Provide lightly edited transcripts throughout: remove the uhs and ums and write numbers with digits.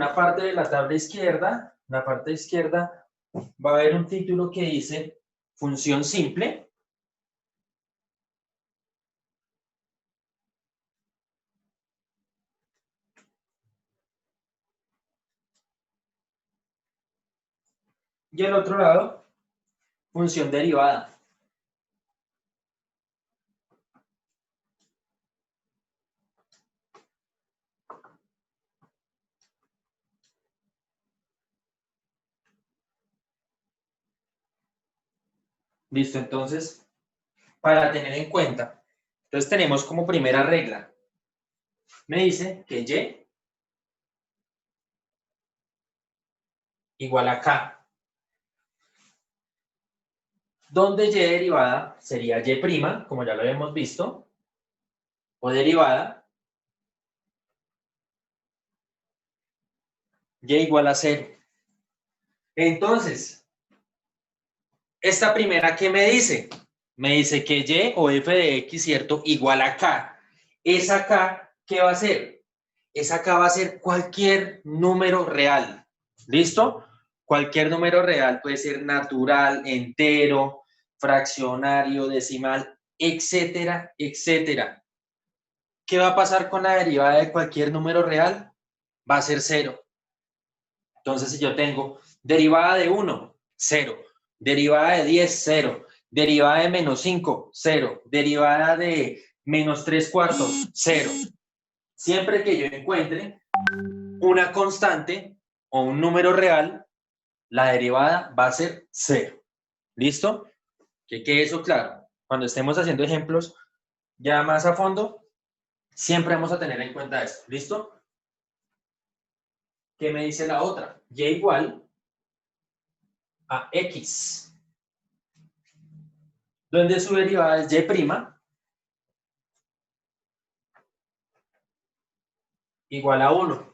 una parte de la tabla izquierda, la parte izquierda va a haber un título que dice función simple. Y el otro lado, función derivada. Listo, entonces, para tener en cuenta, entonces tenemos como primera regla, me dice que y igual a k, donde y derivada sería y', como ya lo habíamos visto, o derivada, y igual a 0. Entonces, esta primera, ¿qué me dice? Me dice que y o f de x, ¿cierto? Igual a k. Esa k, ¿qué va a ser? Esa k va a ser cualquier número real. ¿Listo? Cualquier número real puede ser natural, entero, fraccionario, decimal, etcétera, etcétera. ¿Qué va a pasar con la derivada de cualquier número real? Va a ser 0. Entonces, si yo tengo derivada de 1, 0. Derivada de 10, 0. Derivada de menos 5, 0. Derivada de menos 3 cuartos, 0. Siempre que yo encuentre una constante o un número real, la derivada va a ser 0. ¿Listo? Que quede eso claro. Cuando estemos haciendo ejemplos ya más a fondo, siempre vamos a tener en cuenta esto. ¿Listo? ¿Qué me dice la otra? Y igual a x, donde su derivada es y', igual a 1.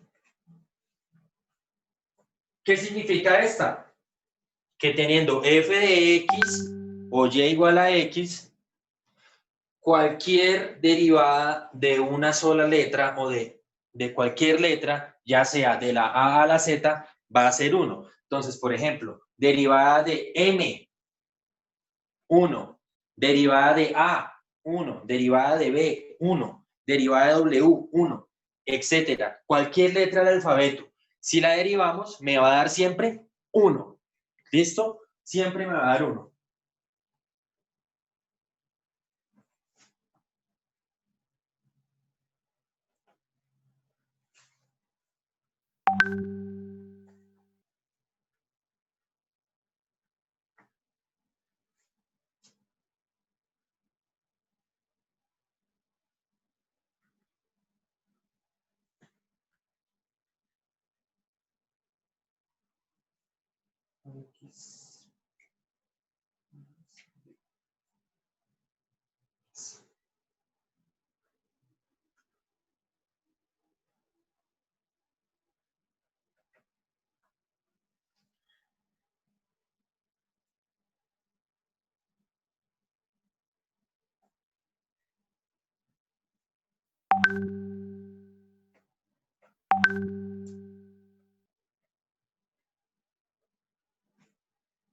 ¿Qué significa esta? Que teniendo f de x o y igual a x, cualquier derivada de una sola letra o de cualquier letra, ya sea de la a la z, va a ser 1. Entonces, por ejemplo, derivada de m, 1. Derivada de a, 1. Derivada de b, 1. Derivada de w, 1. Etcétera. Cualquier letra del alfabeto. Si la derivamos, me va a dar siempre 1. ¿Listo? Siempre me va a dar 1.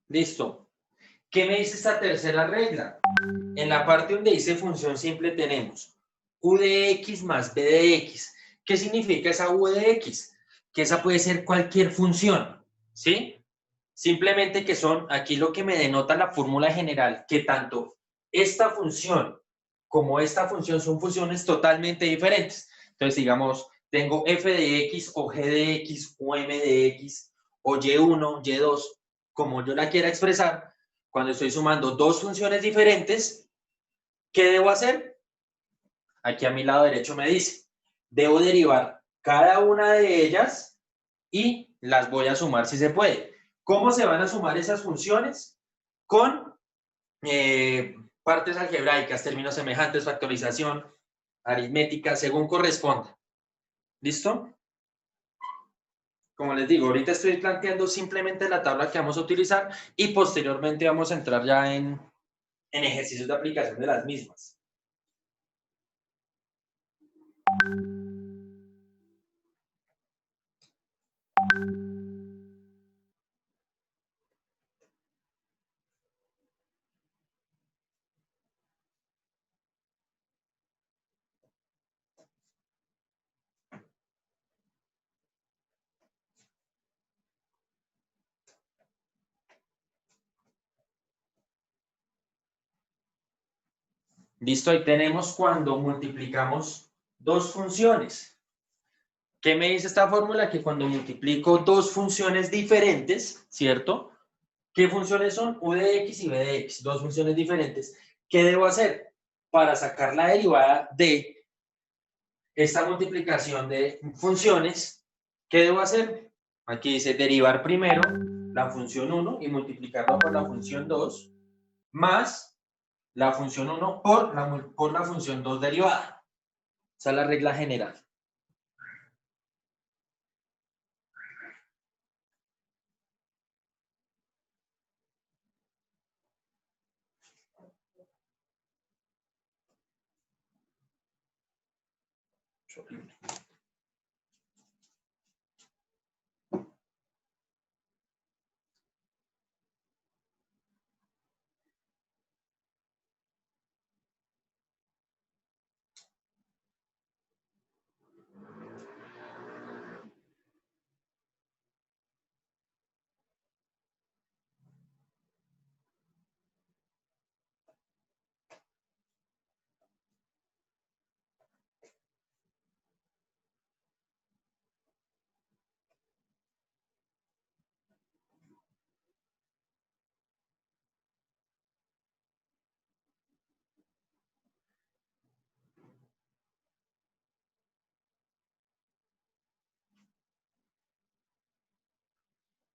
Listo. ¿Qué me dice esta tercera regla? En la parte donde dice función simple tenemos u de x más b de x. ¿Qué significa esa u de x? Que esa puede ser cualquier función, ¿sí? Simplemente que son, aquí lo que me denota la fórmula general, que tanto esta función como esta función son funciones totalmente diferentes. Entonces, digamos, tengo f de x o g de x o m de x o y1, y2, como yo la quiera expresar. Cuando estoy sumando dos funciones diferentes, ¿qué debo hacer? Aquí a mi lado derecho me dice, debo derivar cada una de ellas y las voy a sumar si se puede. ¿Cómo se van a sumar esas funciones? Con partes algebraicas, términos semejantes, factorización, aritmética, según corresponda. ¿Listo? Como les digo, ahorita estoy planteando simplemente la tabla que vamos a utilizar y posteriormente vamos a entrar ya en ejercicios de aplicación de las mismas. Listo, ahí tenemos cuando multiplicamos dos funciones. ¿Qué me dice esta fórmula? Que cuando multiplico dos funciones diferentes, ¿cierto? ¿Qué funciones son? U de x y b de x, dos funciones diferentes. ¿Qué debo hacer? Para sacar la derivada de esta multiplicación de funciones, ¿qué debo hacer? Aquí dice derivar primero la función 1 y multiplicarlo por la función 2 más la función 1 por la función 2 derivada. Esa es la regla general.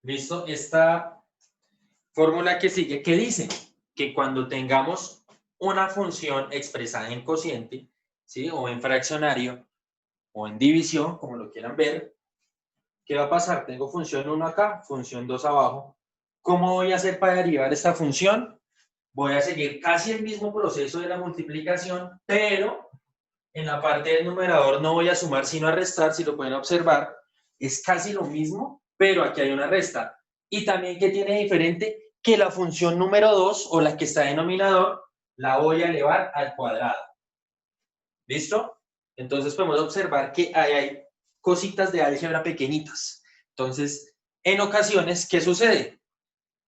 ¿Listo? Esta fórmula que sigue, ¿qué dice? Que cuando tengamos una función expresada en cociente, ¿sí? O en fraccionario, o en división, como lo quieran ver, ¿qué va a pasar? Tengo función 1 acá, función 2 abajo. ¿Cómo voy a hacer para derivar esta función? Voy a seguir casi el mismo proceso de la multiplicación, pero en la parte del numerador no voy a sumar sino a restar, si lo pueden observar, es casi lo mismo, pero aquí hay una resta. Y también que tiene diferente que la función número 2 o la que está denominador, la voy a elevar al cuadrado. ¿Listo? Entonces podemos observar que hay cositas de álgebra pequeñitas. Entonces, en ocasiones, ¿qué sucede?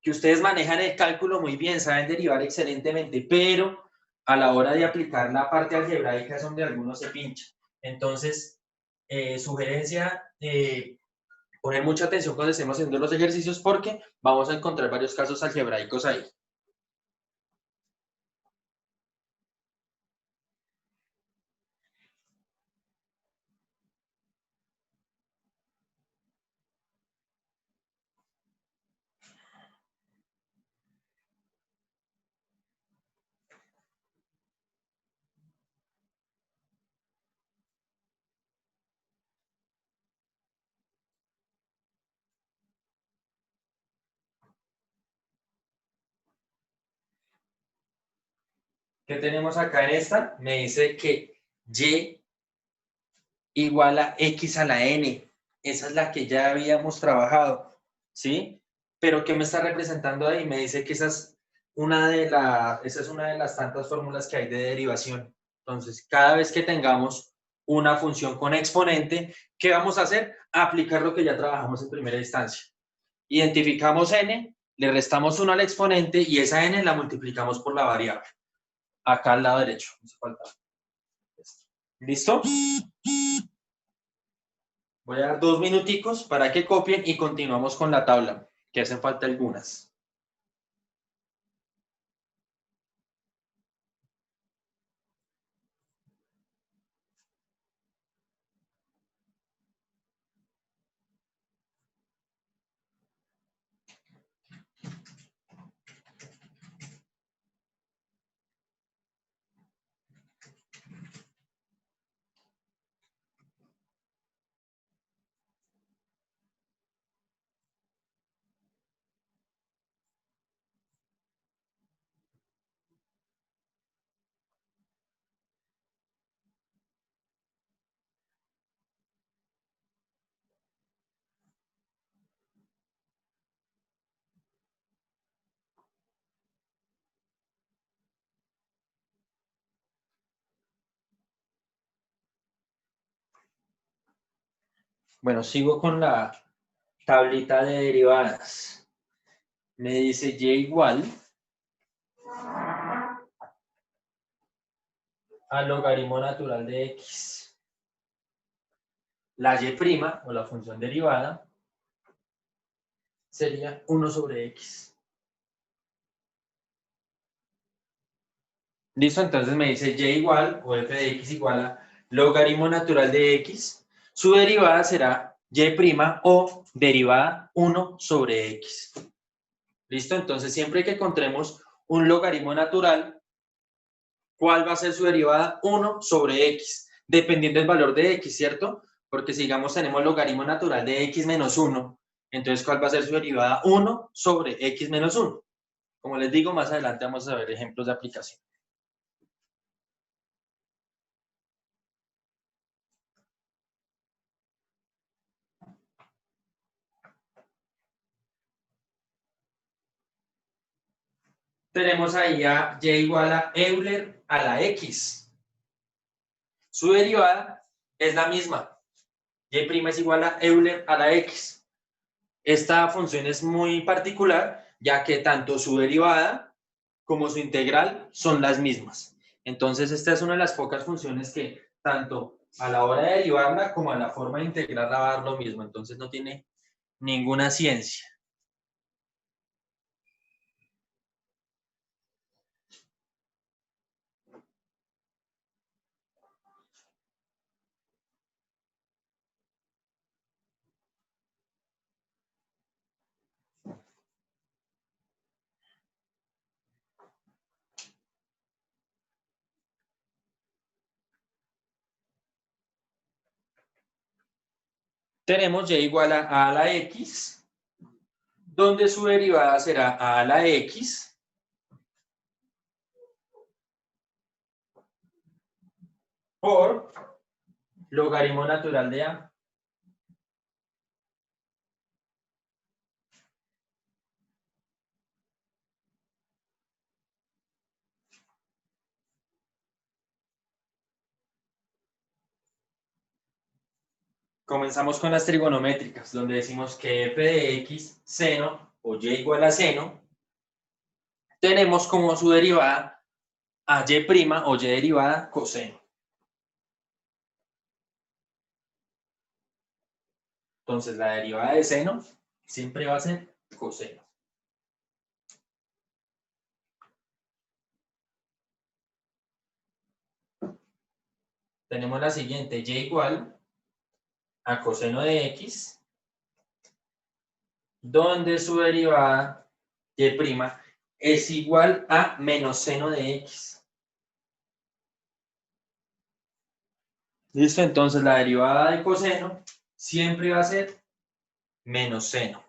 Que ustedes manejan el cálculo muy bien, saben derivar excelentemente, pero a la hora de aplicar la parte algebraica es donde algunos se pinchan. Entonces, sugerencia, poner mucha atención cuando estemos haciendo los ejercicios porque vamos a encontrar varios casos algebraicos ahí. ¿Qué tenemos acá en esta? Me dice que y igual a x a la n. Esa es la que ya habíamos trabajado, ¿sí? Pero ¿qué me está representando ahí? Me dice que esa es esa es una de las tantas fórmulas que hay de derivación. Entonces, cada vez que tengamos una función con exponente, ¿qué vamos a hacer? Aplicar lo que ya trabajamos en primera instancia. Identificamos n, le restamos 1 al exponente y esa n la multiplicamos por la variable. Acá al lado derecho. ¿Listo? Voy a dar 2 minuticos para que copien y continuamos con la tabla, que hacen falta algunas. Bueno, sigo con la tablita de derivadas. Me dice y igual al logaritmo natural de x. La y' o la función derivada sería 1 sobre x. ¿Listo? Entonces me dice y igual, o f de x igual a logaritmo natural de x. Su derivada será y' o derivada 1 sobre x. ¿Listo? Entonces siempre que encontremos un logaritmo natural, ¿cuál va a ser su derivada? 1 sobre x, dependiendo del valor de x, ¿cierto? Porque si digamos tenemos logaritmo natural de x menos 1, entonces ¿cuál va a ser su derivada? 1 sobre x menos 1. Como les digo, más adelante vamos a ver ejemplos de aplicación. Tenemos ahí a y igual a Euler a la x. Su derivada es la misma. Y' es igual a Euler a la x. Esta función es muy particular, ya que tanto su derivada como su integral son las mismas. Entonces, esta es una de las pocas funciones que tanto a la hora de derivarla como a la forma de integrarla va a dar lo mismo. Entonces, no tiene ninguna ciencia. Tenemos y igual a la x, donde su derivada será a la x por logaritmo natural de a. Comenzamos con las trigonométricas, donde decimos que f de x, seno, o y igual a seno, tenemos como su derivada a y' o y derivada coseno. Entonces, la derivada de seno siempre va a ser coseno. Tenemos la siguiente, y igual a coseno de x, donde su derivada y' es igual a menos seno de x. ¿Listo? Entonces, la derivada de coseno siempre va a ser menos seno.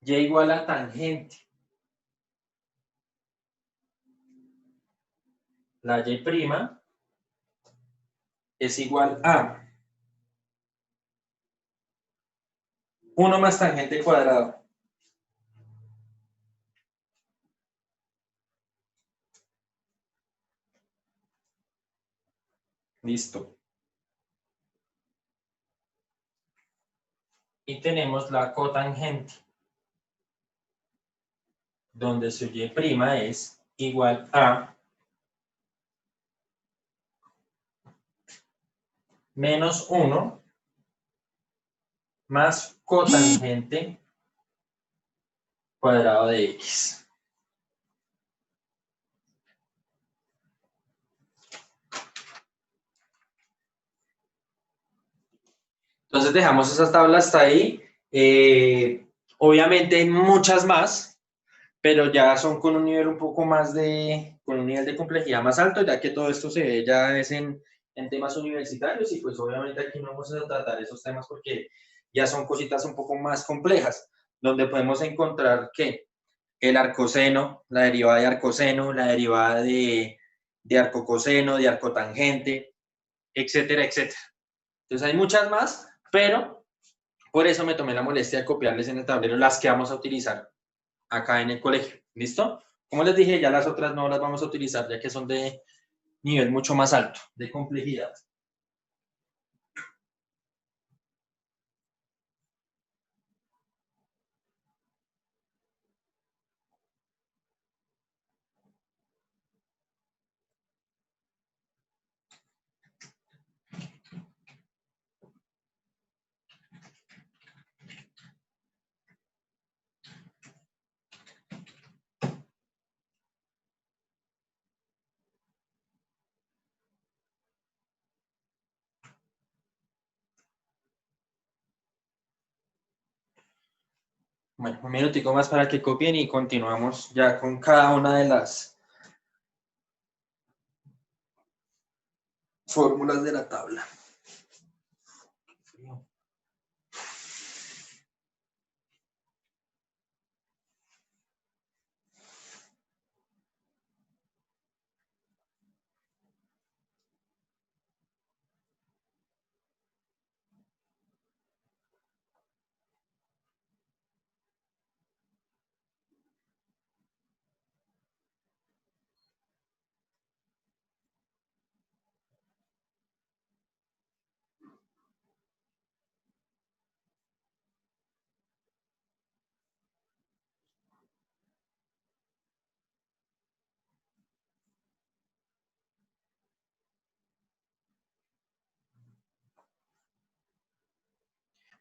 Y igual a tangente. La y' es igual a 1 más tangente cuadrado. Listo. Y tenemos la cotangente, donde su y' es igual a menos 1 más cotangente cuadrado de x. Entonces dejamos esas tablas hasta ahí. Obviamente hay muchas más, pero ya son con un nivel un poco más con un nivel de complejidad más alto, ya que todo esto se ve ya es en temas universitarios y pues obviamente aquí no vamos a tratar esos temas porque ya son cositas un poco más complejas, donde podemos encontrar que el arcoseno, la derivada de arcoseno, la derivada de arcocoseno, de arcotangente, etcétera, etcétera. Entonces hay muchas más, pero Por eso me tomé la molestia de copiarles en el tablero las que vamos a utilizar acá en el colegio. ¿Listo? Como les dije, ya las otras no las vamos a utilizar ya que son de nivel mucho más alto de complejidad. Bueno, un minutico más para que copien y continuamos ya con cada una de las fórmulas de la tabla.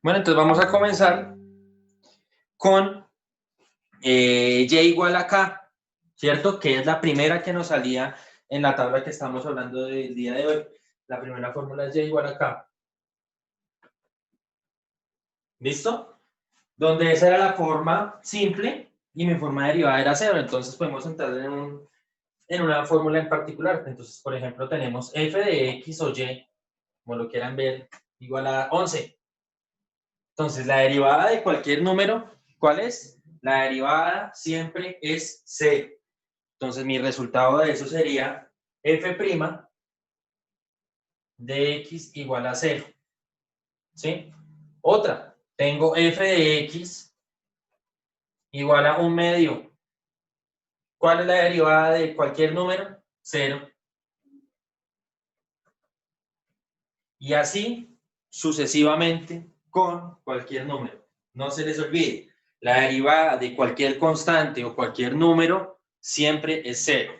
Bueno, entonces vamos a comenzar con y igual a k, ¿cierto? Que es la primera que nos salía en la tabla que estamos hablando del día de hoy. La primera fórmula es y igual a k. ¿Listo? Donde esa era la forma simple y mi forma derivada era 0. Entonces podemos entrar en una fórmula en particular. Entonces, por ejemplo, tenemos f de x o y, como lo quieran ver, igual a 11. Entonces, la derivada de cualquier número, ¿cuál es? La derivada siempre es 0. Entonces, mi resultado de eso sería f' de x igual a 0. ¿Sí? Otra, tengo f de x igual a 1/2. ¿Cuál es la derivada de cualquier número? 0. Y así sucesivamente con cualquier número. No se les olvide, la derivada de cualquier constante o cualquier número siempre es 0.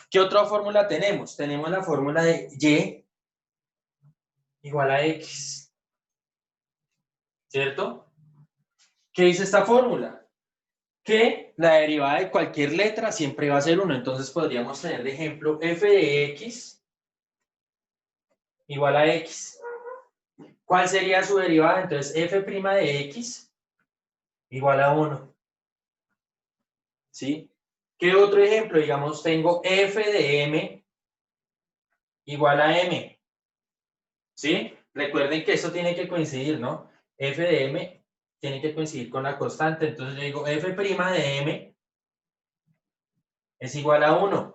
¿Qué otra fórmula tenemos? Tenemos la fórmula de y igual a x. ¿Cierto? ¿Qué dice esta fórmula? Que la derivada de cualquier letra siempre va a ser 1. Entonces podríamos tener de ejemplo f de x igual a x. ¿Cuál sería su derivada? Entonces f' de x igual a 1. ¿Sí? ¿Qué otro ejemplo? Digamos, tengo f de m igual a m. ¿Sí? Recuerden que esto tiene que coincidir, ¿no? F de m tiene que coincidir con la constante. Entonces yo digo f' de m es igual a 1.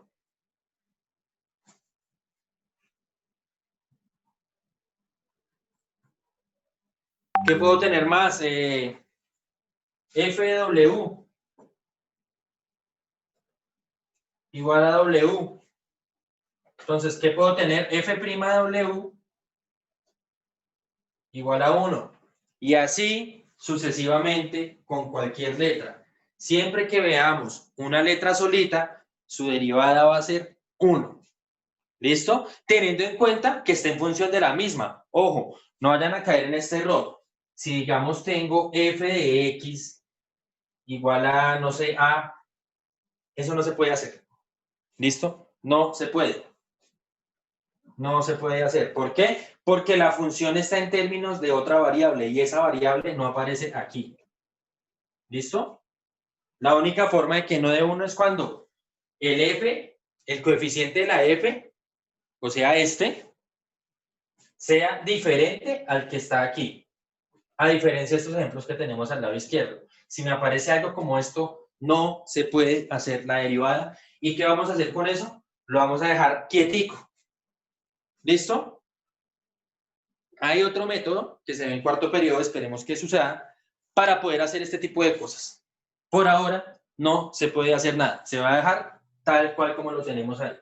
¿Qué puedo tener más? F de w igual a w. Entonces, ¿qué puedo tener? F' de w igual a 1. Y así sucesivamente con cualquier letra. Siempre que veamos una letra solita, su derivada va a ser 1. ¿Listo? Teniendo en cuenta que está en función de la misma. Ojo, no vayan a caer en este error. Si digamos tengo f de x igual a, no sé, a, eso no se puede hacer. ¿Listo? No se puede. No se puede hacer. ¿Por qué? Porque la función está en términos de otra variable y esa variable no aparece aquí. ¿Listo? La única forma de que no dé 1 es cuando el f, el coeficiente de la f, o sea, sea diferente al que está aquí. A diferencia de estos ejemplos que tenemos al lado izquierdo. Si me aparece algo como esto, no se puede hacer la derivada. ¿Y qué vamos a hacer con eso? Lo vamos a dejar quietico. ¿Listo? Hay otro método que se ve en cuarto periodo, esperemos que suceda, para poder hacer este tipo de cosas. Por ahora no se puede hacer nada, se va a dejar tal cual como lo tenemos ahí.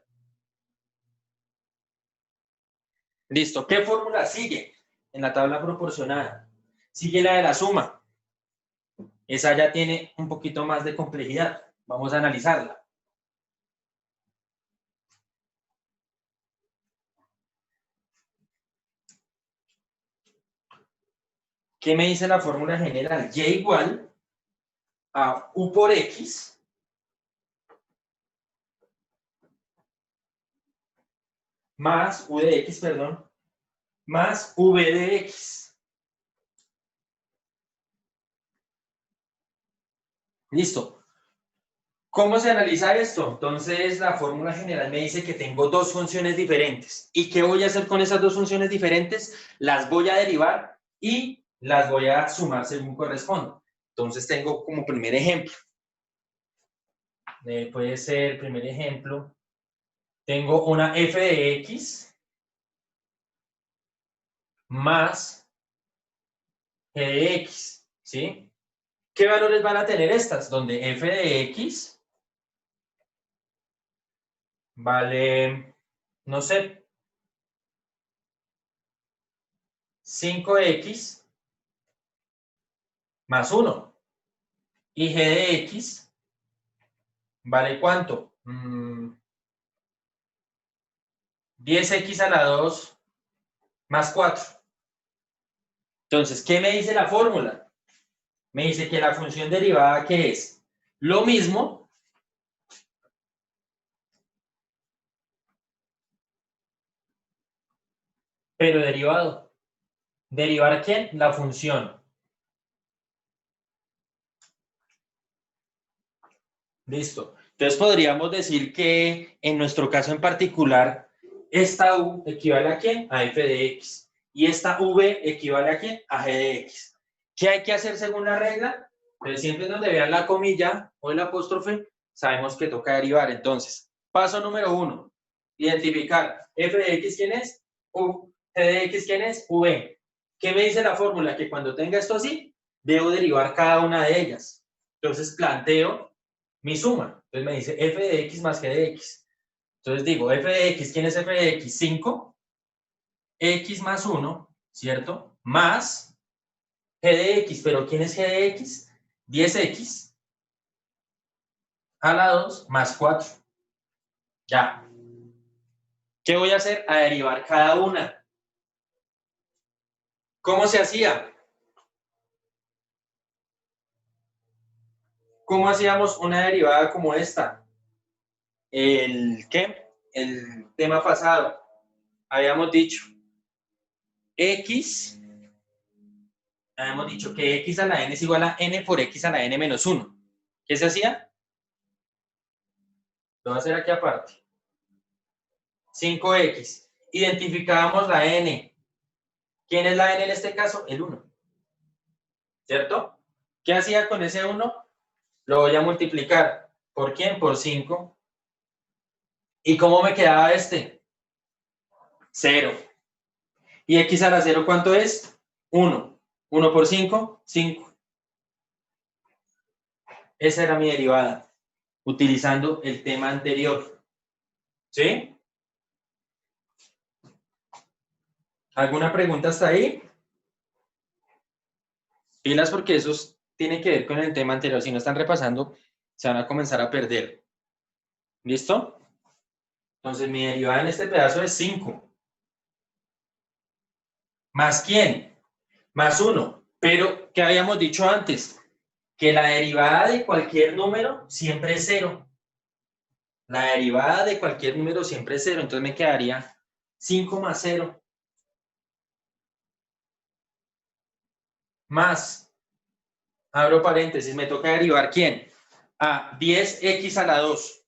Listo, ¿qué fórmula sigue en la tabla proporcionada? Sigue la de la suma. Esa ya tiene un poquito más de complejidad. Vamos a analizarla. ¿Qué me dice la fórmula general? Y igual a U por X más U de X, perdón, más V de X. Listo. ¿Cómo se analiza esto? Entonces, la fórmula general me dice que tengo dos funciones diferentes. ¿Y qué voy a hacer con esas dos funciones diferentes? Las voy a derivar y las voy a sumar según corresponda. Entonces, tengo como primer ejemplo. Puede ser, primer ejemplo, tengo una f de x más g de x, ¿sí? ¿Qué valores van a tener estas? Donde f de x vale, no sé, 5x más 1. Y g de x vale ¿cuánto? 10x a la 2 más 4. Entonces, ¿qué me dice la fórmula? Me dice que la función derivada, ¿qué es? Lo mismo, pero derivado. ¿Derivar quién? La función. Listo. Entonces podríamos decir que en nuestro caso en particular, esta u equivale a quién? A f de x. Y esta v equivale a quién? A g de x. ¿Qué hay que hacer según la regla? Pues siempre donde vean la comilla o el apóstrofe, sabemos que toca derivar. Entonces, paso número 1. Identificar f de x quién es, u, g de x quién es, v. ¿Qué me dice la fórmula? Que cuando tenga esto así, debo derivar cada una de ellas. Entonces planteo mi suma. Entonces me dice f de x más g de x. Entonces digo, f de x, ¿quién es f de x? 5, x más 1, ¿cierto? Más g de x, pero ¿quién es g de x? 10x a la 2 más 4. Ya. ¿Qué voy a hacer? A derivar cada una. ¿Cómo se hacía? ¿Cómo hacíamos una derivada como esta? ¿Qué? El tema pasado. Habíamos dicho x, habíamos dicho que x a la n es igual a n por x a la n menos 1. ¿Qué se hacía? Lo voy a hacer aquí aparte. 5x. Identificábamos la n. ¿Quién es la n en este caso? El 1. ¿Cierto? ¿Qué hacía con ese 1? Lo voy a multiplicar. ¿Por quién? Por 5. ¿Y cómo me quedaba este? 0. ¿Y x a la 0 cuánto es? 1. 1 por 5, 5. Esa era mi derivada, utilizando el tema anterior. ¿Sí? ¿Alguna pregunta hasta ahí? Pilas porque eso tiene que ver con el tema anterior. Si no están repasando, se van a comenzar a perder. ¿Listo? Entonces mi derivada en este pedazo es 5. ¿Más quién? Más 1. Pero, ¿qué habíamos dicho antes? Que la derivada de cualquier número siempre es 0. La derivada de cualquier número siempre es 0. Entonces me quedaría 5 más 0. Más, abro paréntesis, me toca derivar ¿quién? A 10x a la 2.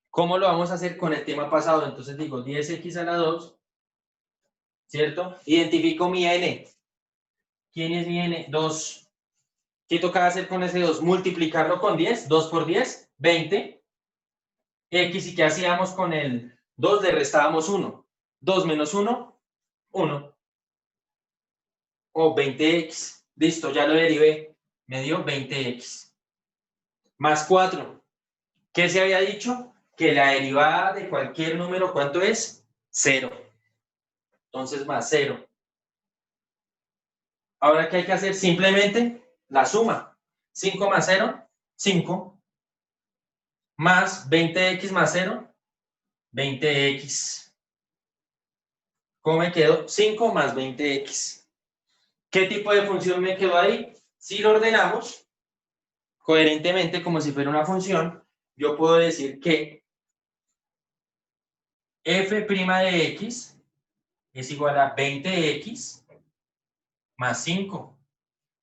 ¿Cómo lo vamos a hacer con el tema pasado? Entonces digo 10x a la 2, ¿cierto? Identifico mi n. ¿Quién es mi n? 2. ¿Qué tocaba hacer con ese 2? Multiplicarlo con 10. 2 por 10, 20. X, ¿y qué hacíamos con el 2? Le restábamos 1. 2 menos 1, 1. o 20x. Listo, ya lo derivé. Me dio 20x. Más 4. ¿Qué se había dicho? Que la derivada de cualquier número, ¿cuánto es? 0. Entonces, más 0. Ahora, ¿qué hay que hacer? Simplemente la suma. 5 más 0, 5. Más 20x más 0, 20x. ¿Cómo me quedó? 5 más 20x. ¿Qué tipo de función me quedó ahí? Si lo ordenamos coherentemente como si fuera una función, yo puedo decir que f' de x es igual a 20x más 5.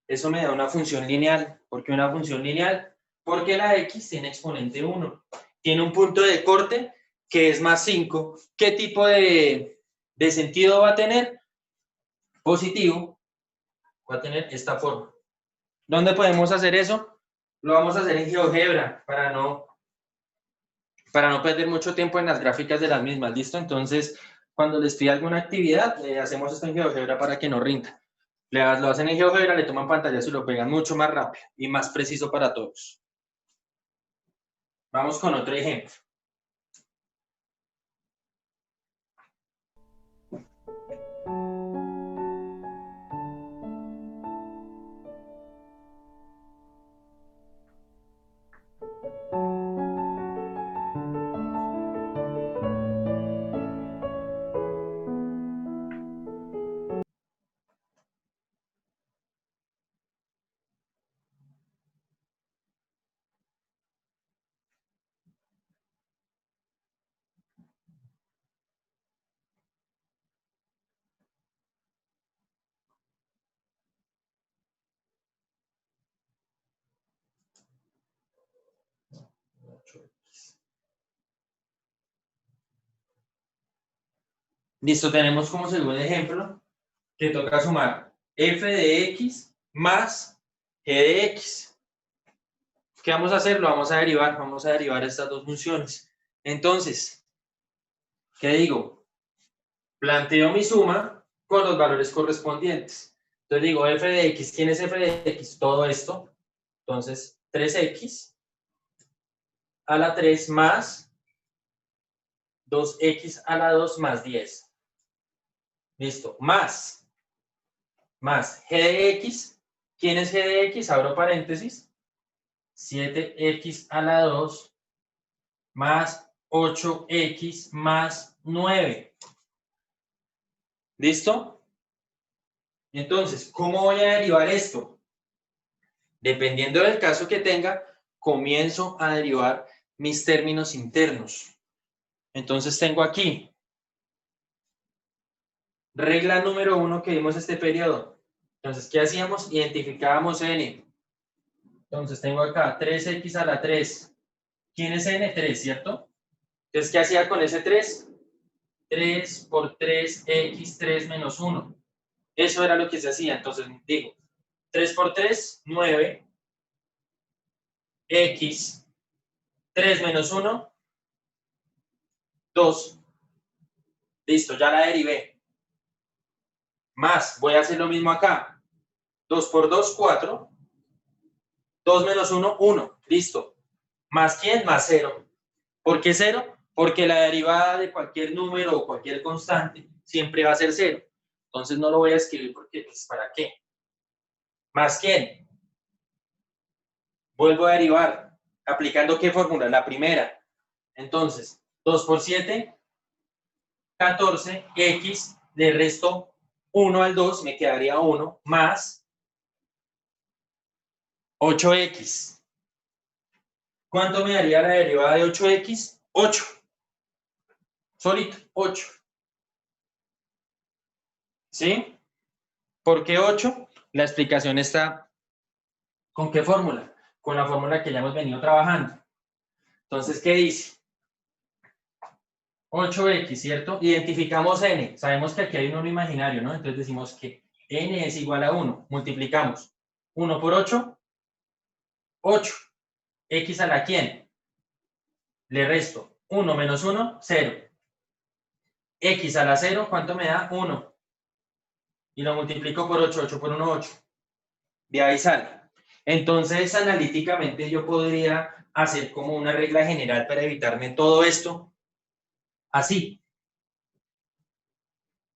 Eso me da una función lineal. ¿Por qué una función lineal? Porque la x tiene exponente 1. Tiene un punto de corte que es más 5. ¿Qué tipo de sentido va a tener? Positivo. Va a tener esta forma. ¿Dónde podemos hacer eso? Lo vamos a hacer en GeoGebra para no perder mucho tiempo en las gráficas de las mismas. ¿Listo? Entonces, cuando les pida alguna actividad, hacemos esto en GeoGebra para que no rinda. Lo hacen en GeoGebra, le toman pantallas y lo pegan mucho más rápido y más preciso para todos. Vamos con otro ejemplo. Listo, tenemos como segundo ejemplo que toca sumar f de x más g de x. ¿Qué vamos a hacer? Lo vamos a derivar estas dos funciones. Entonces, ¿qué digo? Planteo mi suma con los valores correspondientes. Entonces digo f de x, ¿quién es f de x? Todo esto. Entonces, 3x a la 3 más 2x a la 2 más 10. Listo, más g de x. ¿Quién es g de x? Abro paréntesis. 7x a la 2 más 8x más 9. ¿Listo? Entonces, ¿cómo voy a derivar esto? Dependiendo del caso que tenga, comienzo a derivar mis términos internos. Entonces tengo aquí regla número 1 que vimos este periodo. Entonces, ¿qué hacíamos? Identificábamos n. Entonces tengo acá 3x a la 3. ¿Quién es n? 3, ¿cierto? Entonces, ¿qué hacía con ese 3? 3 por 3x, 3 menos 1. Eso era lo que se hacía. Entonces, digo, 3 por 3, 9. X, 3 menos 1, 2. Listo, ya la derivé. Más, voy a hacer lo mismo acá. 2 por 2, 4. 2 menos 1, 1. Listo. ¿Más quién? Más 0. ¿Por qué 0? Porque la derivada de cualquier número o cualquier constante siempre va a ser 0. Entonces no lo voy a escribir porque, pues, ¿para qué? ¿Más quién? Vuelvo a derivar. ¿Aplicando qué fórmula? La primera. Entonces, 2 por 7, 14. X, de resto 1 al 2, me quedaría 1, más 8x. ¿Cuánto me daría la derivada de 8x? 8. Solito, 8. ¿Sí? ¿Por qué 8? La explicación está ¿con qué fórmula? Con la fórmula que ya hemos venido trabajando. Entonces, ¿qué dice? 8x, ¿cierto? Identificamos n. Sabemos que aquí hay un número imaginario, ¿no? Entonces decimos que n es igual a 1. Multiplicamos 1 por 8, 8. ¿X a la quién? Le resto 1 menos 1, 0. X a la 0, ¿cuánto me da? 1. y lo multiplico por 8, 8 por 1, 8. De ahí sale. Entonces, analíticamente yo podría hacer como una regla general para evitarme todo esto, así.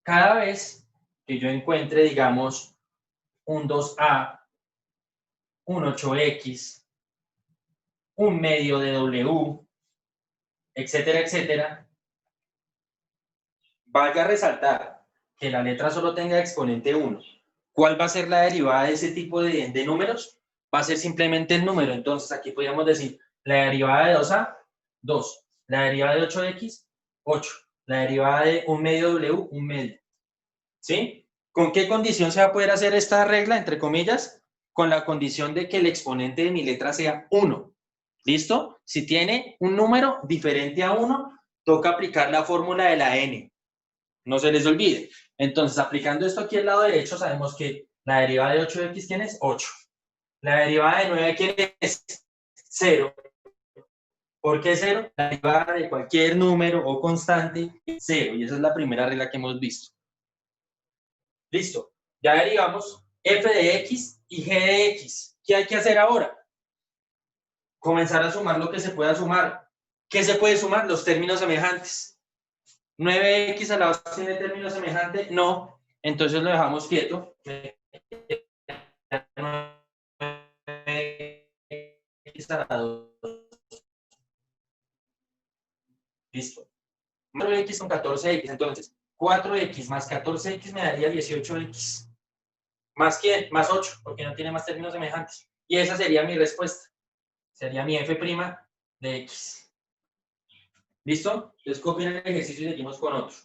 Cada vez que yo encuentre, digamos, un 2A, un 8X, un medio de W, etcétera, etcétera, vaya a resaltar que la letra solo tenga exponente 1. ¿Cuál va a ser la derivada de ese tipo de números? Va a ser simplemente el número. Entonces, aquí podríamos decir la derivada de 2A, 2. La derivada de 8X, 8. La derivada de un medio W, un medio. ¿Sí? ¿Con qué condición se va a poder hacer esta regla, entre comillas? Con la condición de que el exponente de mi letra sea 1. ¿Listo? Si tiene un número diferente a 1, toca aplicar la fórmula de la n. No se les olvide. Entonces, aplicando esto aquí al lado derecho, sabemos que la derivada de 8x, ¿quién es? 8. La derivada de 9, ¿quién es? 0. ¿Por qué 0? La derivada de cualquier número o constante es 0. Y esa es la primera regla que hemos visto. Listo. Ya derivamos f de x y g de x. ¿Qué hay que hacer ahora? Comenzar a sumar lo que se pueda sumar. ¿Qué se puede sumar? Los términos semejantes. 9x a la 2 tiene término semejante, no. Entonces lo dejamos quieto. 9x a la 2. Listo. 4x con 14x. Entonces, 4x más 14x me daría 18x. ¿Más quién? Más 8, porque no tiene más términos semejantes. Y esa sería mi respuesta. Sería mi f' de x. ¿Listo? Entonces copien el ejercicio y seguimos con otro.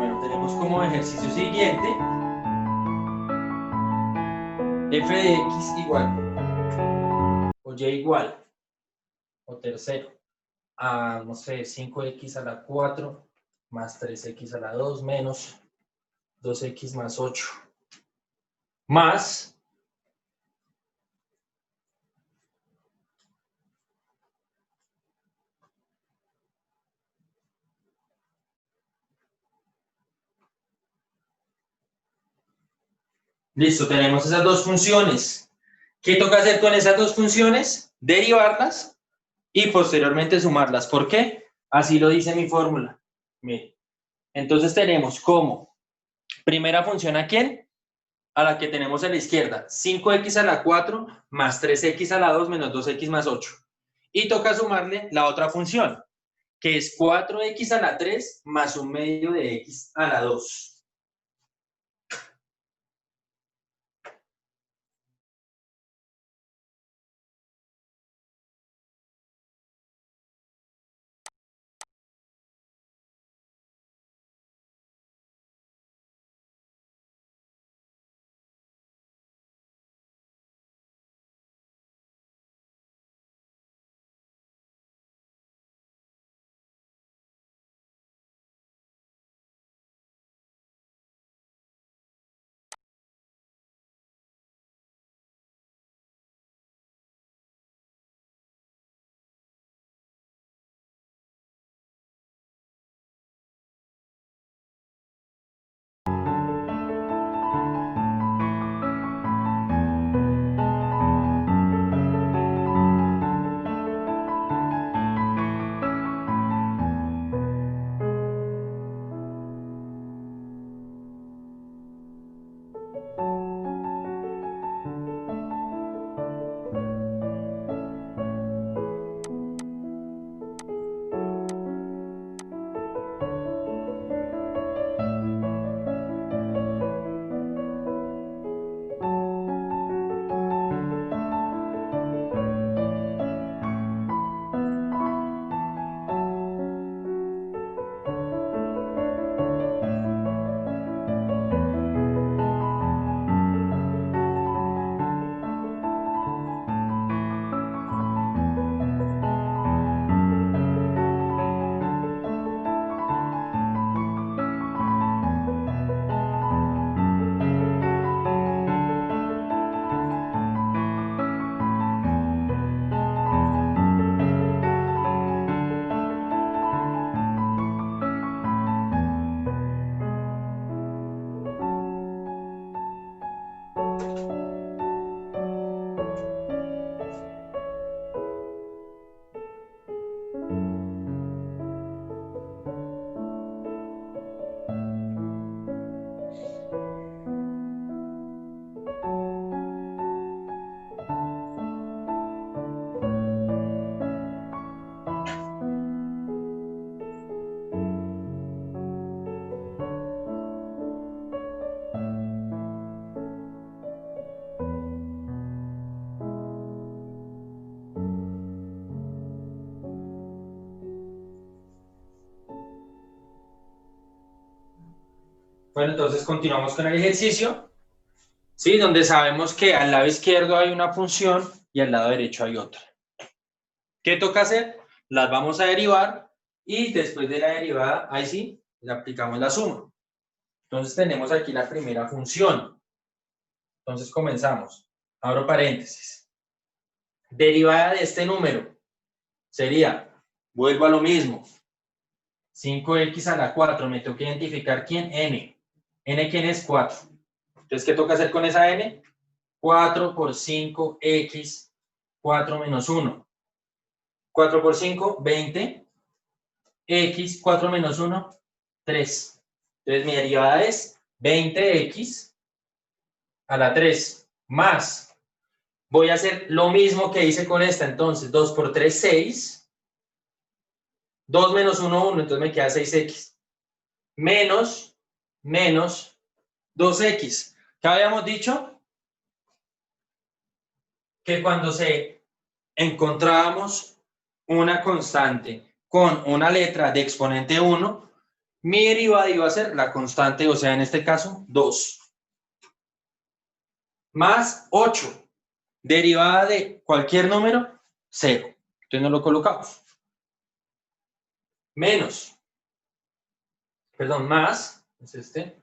Bueno, tenemos como ejercicio siguiente f de x igual o y igual o tercero a, no sé, 5x a la 4 más 3x a la 2 menos 2x más 8 más, listo, tenemos esas dos funciones. ¿Qué toca hacer con esas dos funciones? Derivarlas y posteriormente sumarlas. ¿Por qué? Así lo dice mi fórmula. Miren. Entonces tenemos como primera función a quién? A la que tenemos a la izquierda. 5x a la 4 más 3x a la 2 menos 2x más 8. Y toca sumarle la otra función, que es 4x a la 3 más un medio de x a la 2. Bueno, entonces continuamos con el ejercicio, ¿sí? Donde sabemos que al lado izquierdo hay una función y al lado derecho hay otra. ¿Qué toca hacer? Las vamos a derivar y después de la derivada, ahí sí, le aplicamos la suma. Entonces tenemos aquí la primera función. Entonces comenzamos. Abro paréntesis. Derivada de este número sería, vuelvo a lo mismo, 5x a la 4, me toca identificar quién, n. ¿N quién es? 4. Entonces, ¿qué toca hacer con esa n? 4 por 5x, 4 menos 1. 4 por 5, 20. X, 4 menos 1, 3. Entonces, mi derivada es 20x a la 3 más. Voy a hacer lo mismo que hice con esta. Entonces, 2 por 3, 6. 2 menos 1, 1. Entonces, me queda 6x. Menos 2x. ¿Qué habíamos dicho? Que cuando se encontrábamos una constante con una letra de exponente 1, mi derivada iba a ser la constante, o sea, en este caso, 2. Más 8. Derivada de cualquier número, 0. Entonces no lo colocamos. Menos, perdón, más, es este.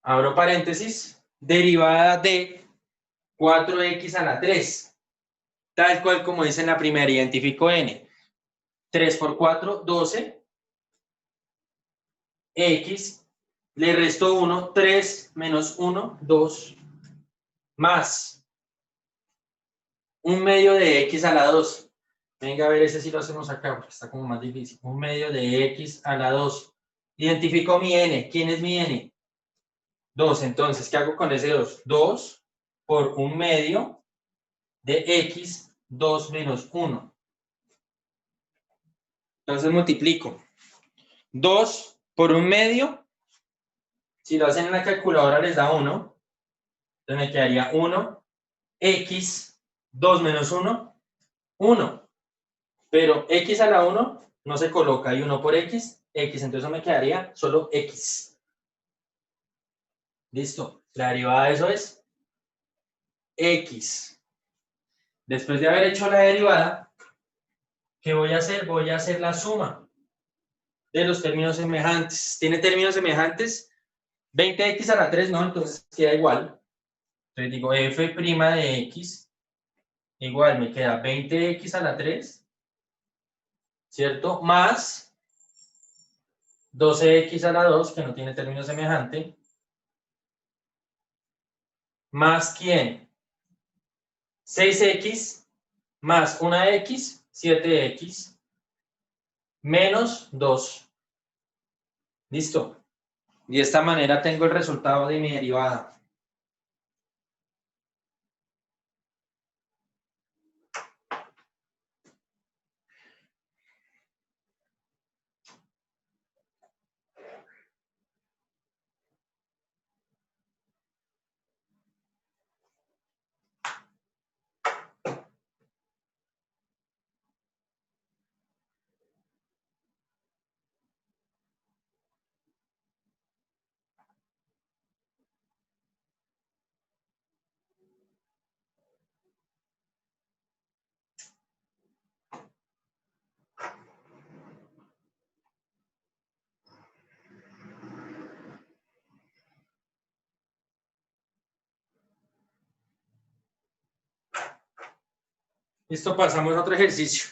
Abro paréntesis. Derivada de 4x a la 3. Tal cual como dice en la primera, identifico n. 3 por 4, 12. X, le resto 1, 3 menos 1, 2, más 1/2 de x a la 2. Venga, a ver, ese sí lo hacemos acá, porque está como más difícil. 1/2 de x a la 2. Identifico mi n. ¿Quién es mi n? 2. Entonces, ¿qué hago con ese 2? 2 por 1/2 de x, 2 menos 1. Entonces multiplico. 2 por 1/2. Si lo hacen en la calculadora les da 1. Entonces me quedaría 1. X, 2 menos 1, 1. Pero x a la 1 no se coloca. Y 1 por x, x. Entonces me quedaría solo x. Listo. La derivada de eso es x. Después de haber hecho la derivada, ¿qué voy a hacer? Voy a hacer la suma de los términos semejantes. ¿Tiene términos semejantes? 20x a la 3, no, entonces queda igual. Entonces digo f' de x igual, me queda 20x a la 3, ¿cierto? Más 12x a la 2, que no tiene término semejante. ¿Más quién? 6x más una x, 7x, menos 2. Listo. Y de esta manera tengo el resultado de mi derivada. Listo, pasamos a otro ejercicio.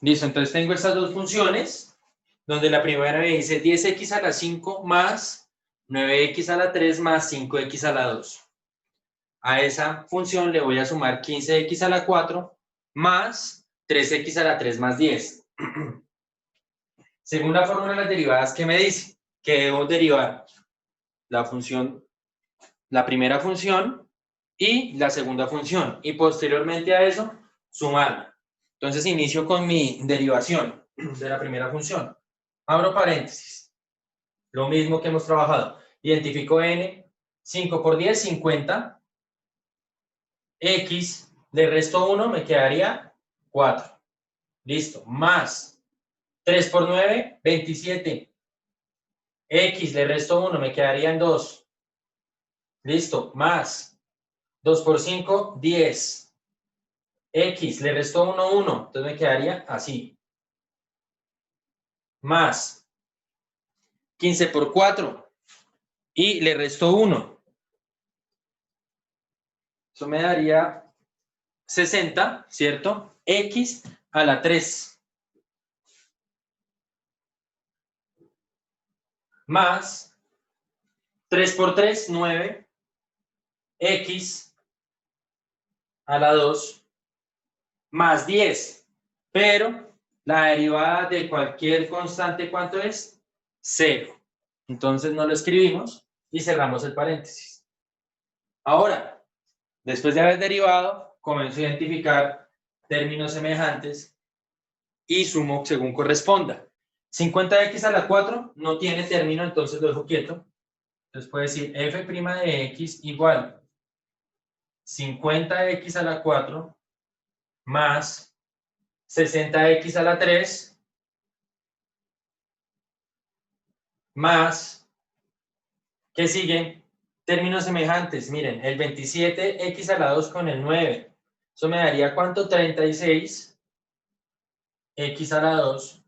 Listo, entonces tengo estas dos funciones. donde la primera me dice 10x a la 5 más 9x a la 3 más 5x a la 2. A esa función le voy a sumar 15x a la 4 más 3x a la 3 más 10. Según la fórmula de las derivadas, ¿qué me dice? Que debo derivar la función, la primera función y la segunda función, y posteriormente a eso, sumarla. Entonces inicio con mi derivación de la primera función. Abro paréntesis. Lo mismo que hemos trabajado. Identifico n, 5 por 10, 50. X, le resto 1, me quedaría 4. Listo. Más 3 por 9, 27. X, le resto 1, me quedarían 2. Listo. Más 2 por 5, 10. X, le resto 1, 1. Entonces me quedaría así. Más 15 por 4. Y le resto 1. Eso me daría 60, ¿cierto? X a la 3. Más 3 por 3, 9. X a la 2 más 10. Pero la derivada de cualquier constante, ¿cuánto es? 0. Entonces no lo escribimos y cerramos el paréntesis. Ahora, después de haber derivado, comienzo a identificar términos semejantes y sumo según corresponda. 50x a la 4 no tiene término, entonces lo dejo quieto. Entonces puedo decir f' de x igual 50x a la 4 más 60x a la 3 más, ¿qué sigue? Términos semejantes. Miren, el 27x a la 2 con el 9. Eso me daría, ¿cuánto? 36x a la 2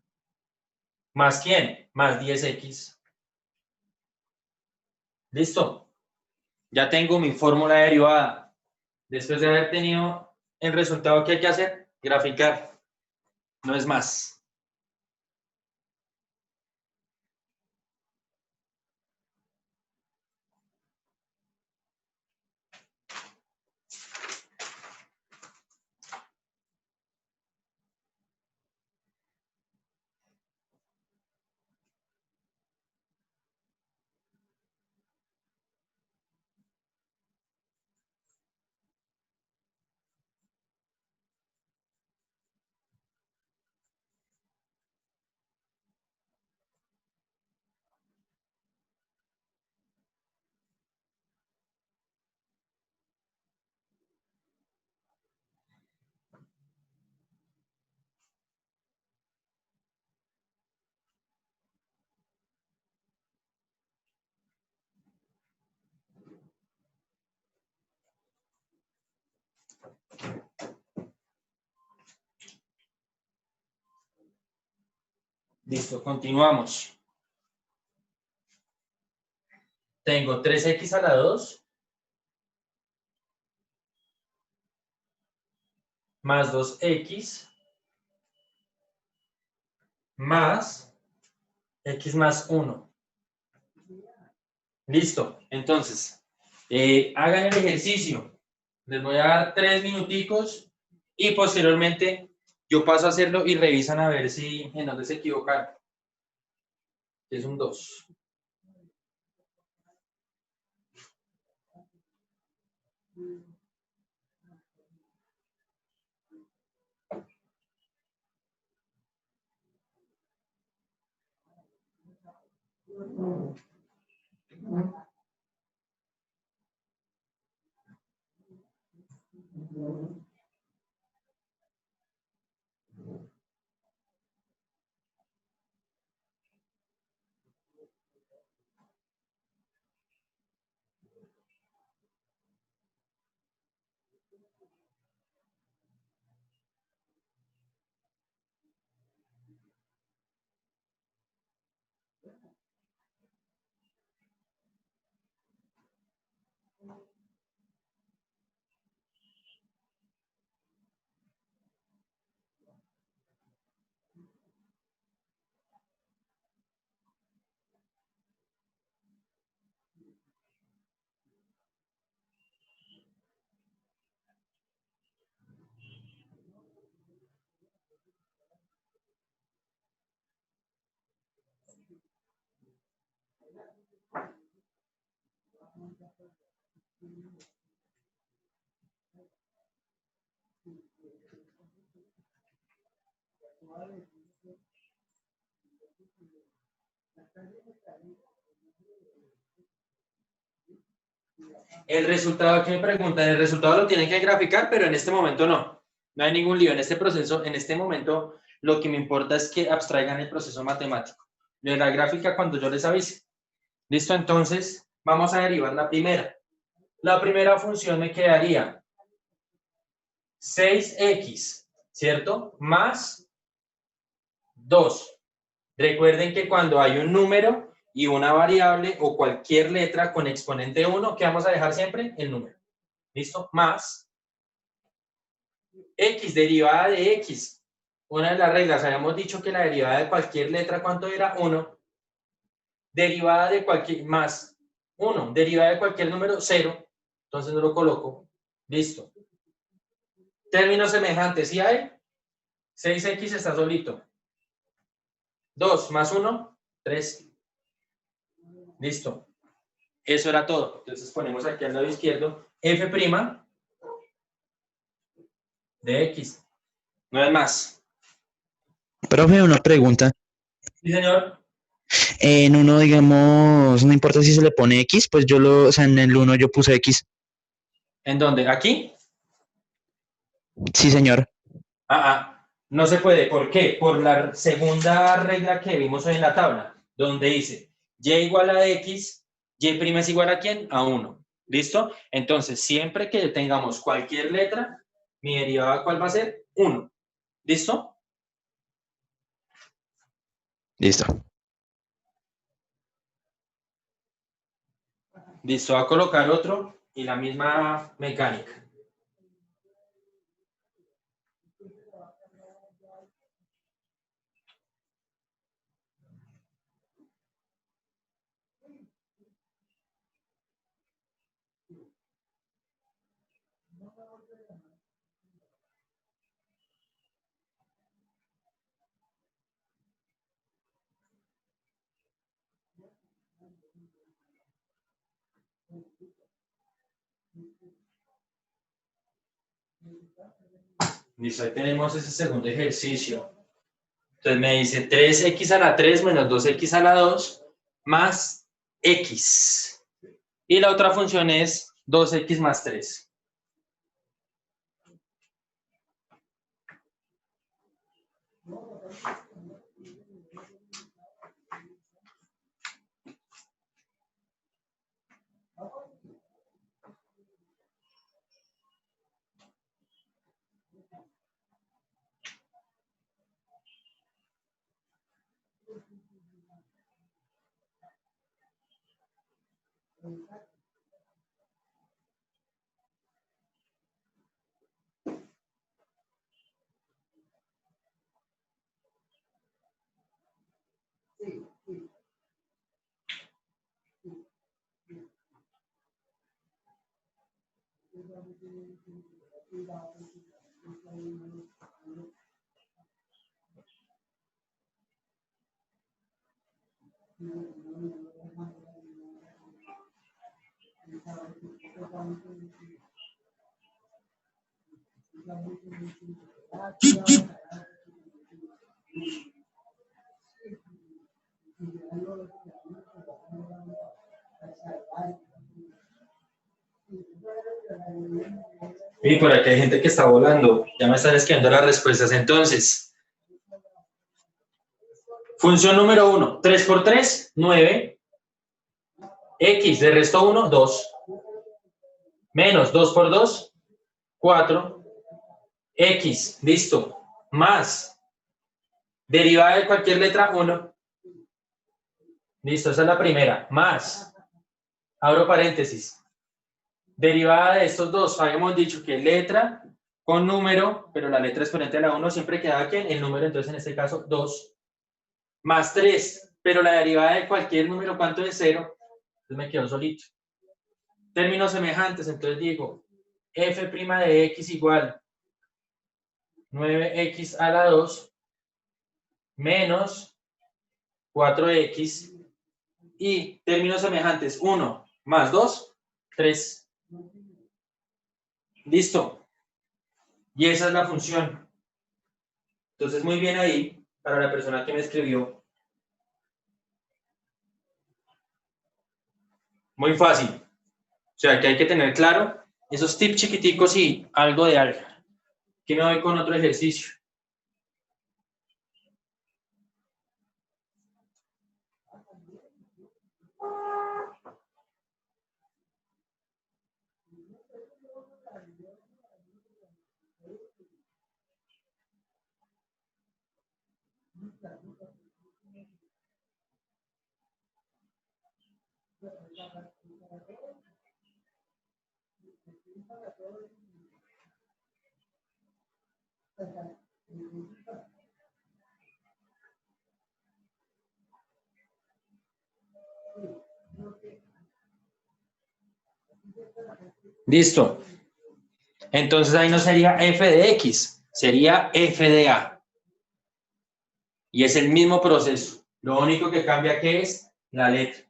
más ¿quién? Más 10x. ¿Listo? Ya tengo mi fórmula derivada. Después de haber tenido el resultado que hay que hacer, graficar. No es más. Listo, continuamos. Tengo 3x a la 2 más 2x más x más 1. Listo. Entonces, hagan el ejercicio. Les voy a dar 3 minuticos y posteriormente yo paso a hacerlo y revisan a ver si en dónde se equivocaron. Es un 2. El resultado que me preguntan, el resultado lo tienen que graficar, pero en este momento no. No hay ningún lío. En este proceso, en este momento, lo que me importa es que abstraigan el proceso matemático. De la gráfica cuando yo les avise. ¿Listo? Entonces, vamos a derivar la primera. La primera función me quedaría 6x, ¿cierto? Más 2. Recuerden que cuando hay un número y una variable o cualquier letra con exponente 1, ¿qué vamos a dejar siempre? El número. ¿Listo? Más x, derivada de x. Una de las reglas, habíamos dicho que la derivada de cualquier letra, ¿cuánto era? 1. Derivada de cualquier, más 1. Derivada de cualquier número, 0. Entonces no lo coloco. Listo. Términos semejantes, ¿sí hay? 6x está solito. 2 más 1, 3. Listo. Eso era todo. Entonces ponemos aquí al lado izquierdo f' de x. No es más. Profe, una pregunta. Sí, señor. En uno, digamos, no importa si se le pone X, pues o sea, en el uno yo puse X. ¿En dónde? ¿Aquí? Sí, señor. No se puede. ¿Por qué? Por la segunda regla que vimos hoy en la tabla, donde dice y igual a x, y' es igual a ¿quién? A 1. ¿Listo? Entonces, siempre que tengamos cualquier letra, mi derivada, ¿cuál va a ser? 1. ¿Listo? Listo. Listo, va a colocar otro y la misma mecánica. Listo, ahí tenemos ese segundo ejercicio. Entonces me dice 3x a la 3 menos 2x a la 2 más x. Y la otra función es 2x más 3. Y por aquí hay gente que está volando. Ya me están escribiendo las respuestas. Entonces, función número 1. 3 por 3, 9. X de resto 1, 2. Menos 2 por 2, 4. X, listo. Más. Derivada de cualquier letra, 1. Listo, esa es la primera. Más. Abro paréntesis. Derivada de estos dos, habíamos dicho que letra con número, pero la letra exponente a la 1 siempre queda aquí en el número, entonces en este caso 2. Más 3, pero la derivada de cualquier número, ¿cuánto es? 0. Entonces me quedo solito. Términos semejantes, entonces digo f' de x igual 9x a la 2 menos 4x y términos semejantes 1 más 2, 3. Listo. Y esa es la función. Entonces, muy bien ahí para la persona que me escribió. Muy fácil. O sea, que hay que tener claro esos tips chiquiticos y algo de álgebra. Aquí me voy con otro ejercicio. Listo. Entonces ahí no sería f de x, sería f de a. Y es el mismo proceso. Lo único que cambia que es la letra.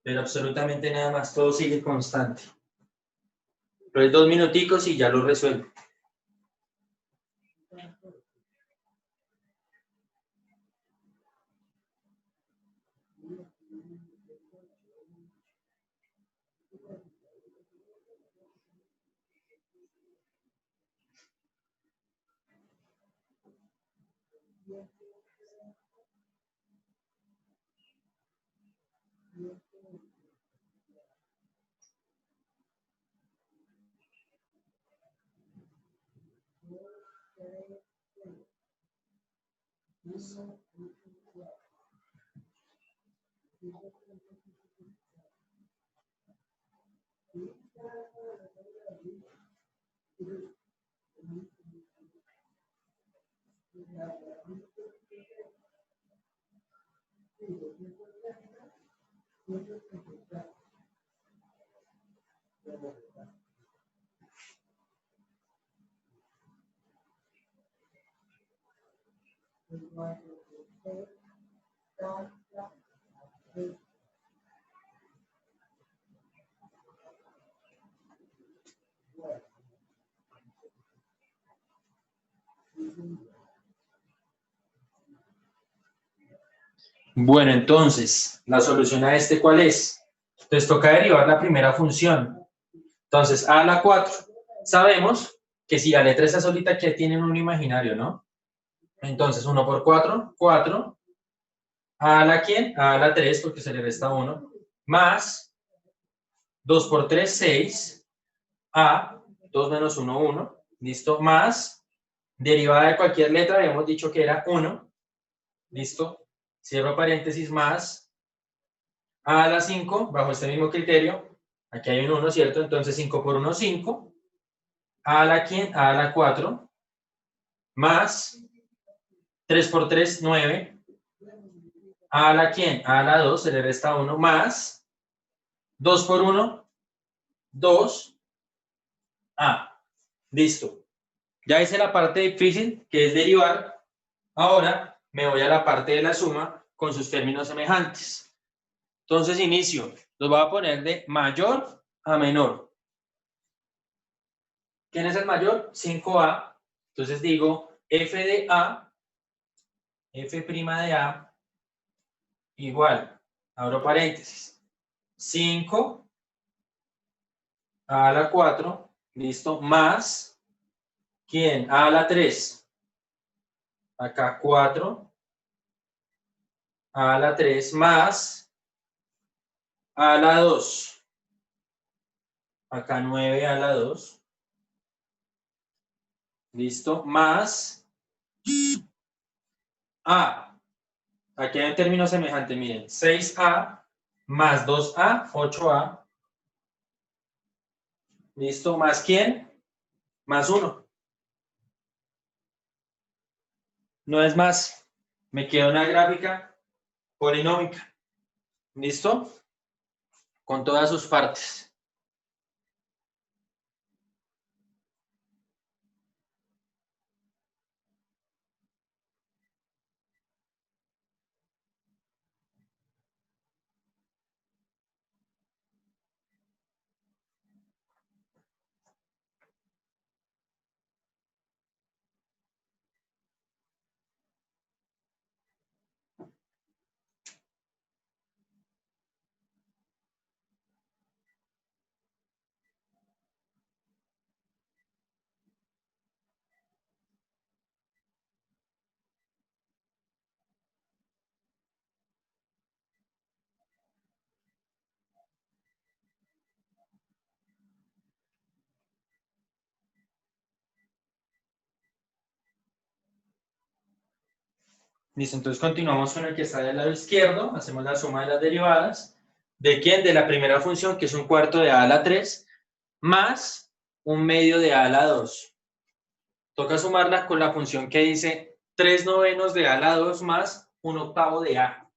Pero absolutamente nada más, todo sigue constante. Pero 2 minuticos y ya lo resuelvo. Bueno, entonces, la solución a este, ¿cuál es? Entonces toca derivar la primera función. Entonces, a a la 4. Sabemos que si la letra está solita, aquí tienen un imaginario, ¿no? Entonces, 1 por 4, 4. A la quién? A la 3, porque se le resta 1. Más 2 por 3, 6. A, 2 menos 1, 1. ¿Listo? Más, derivada de cualquier letra, habíamos dicho que era 1. ¿Listo? Cierro paréntesis, más a la 5, bajo este mismo criterio. Aquí hay un 1, ¿cierto? Entonces 5 por 1, 5. A la quién? A la 4. Más 3 por 3, 9. A la quién? A la 2, se le resta 1. Más 2 por 1, 2. A. Listo. Ya hice la parte difícil, que es derivar. Ahora me voy a la parte de la suma con sus términos semejantes. Entonces inicio. Los voy a poner de mayor a menor. ¿Quién es el mayor? 5A. Entonces digo f de A, f' de A, igual, abro paréntesis, 5 a la 4, listo, más, ¿quién? A la 3, acá 4, a la 3, más, a la 2, acá 9 a la 2, listo, más, A, aquí hay un término semejante, miren, 6A más 2A, 8A, listo, más ¿quién? Más 1. No es más, me queda una gráfica polinómica, ¿listo? Con todas sus partes. Listo, entonces continuamos con el que está del lado izquierdo, hacemos la suma de las derivadas. ¿De quién? De la primera función, que es un cuarto de a la 3, más un medio de a la 2. Toca sumarla con la función que dice 3 novenos de a la 2 más un octavo de a.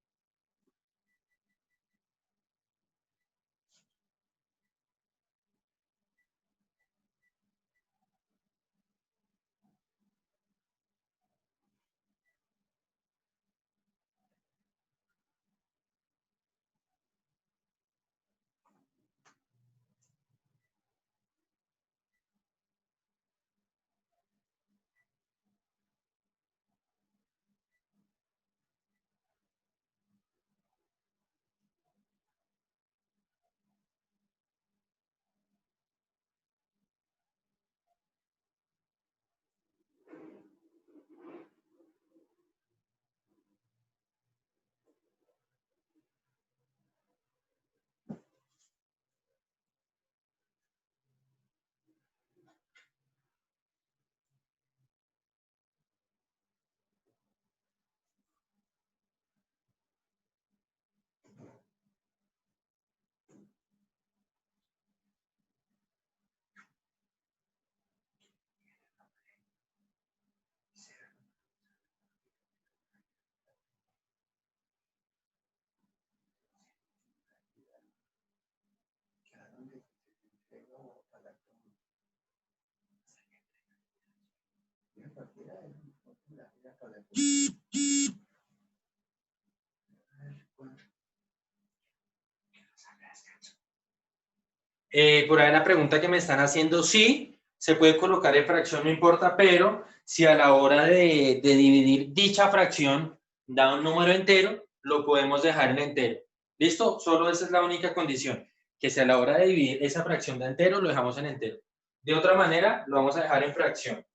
Por ahí la pregunta que me están haciendo, sí, se puede colocar en fracción, no importa, pero si a la hora de dividir dicha fracción da un número entero, lo podemos dejar en entero. ¿Listo? Solo esa es la única condición, que si a la hora de dividir esa fracción da entero, lo dejamos en entero. De otra manera, lo vamos a dejar en fracción.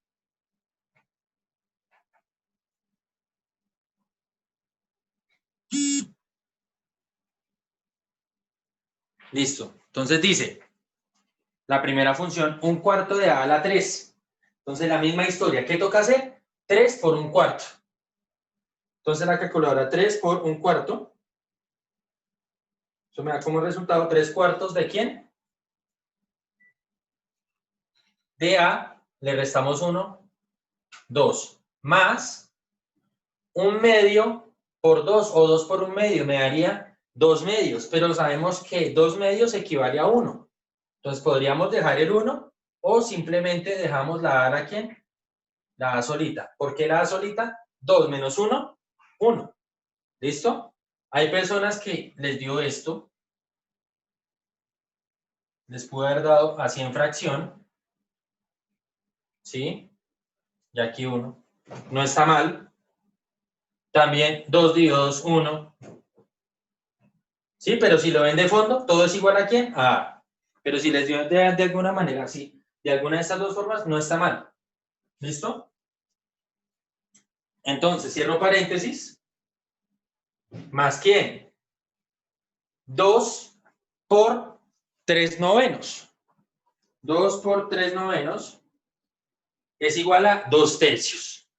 Listo. Entonces dice, la primera función, un cuarto de a la 3. Entonces la misma historia. ¿Qué toca hacer? 3 por un cuarto. Entonces la calculadora 3 por un cuarto. Eso me da como resultado 3 cuartos de ¿quién? De a, le restamos 1, 2, más un medio por 2 o 2 por un medio, me daría 2 medios, pero sabemos que 2 medios equivale a 1. Entonces podríamos dejar el 1 o simplemente dejamos la a ¿quién? La a solita. ¿Por qué la a solita? 2 menos 1, 1. ¿Listo? Hay personas que les dio esto, les pude haber dado así en fracción, ¿sí? Y aquí 1. No está mal. También 2 dividido 2, 1. Sí, pero si lo ven de fondo, todo es igual a ¿quién? A A. Pero si les dio de alguna manera, sí, de alguna de estas dos formas, no está mal. ¿Listo? Entonces, cierro paréntesis. ¿Más quién? 2 por 3 novenos. 2 por 3 novenos es igual a 2 tercios.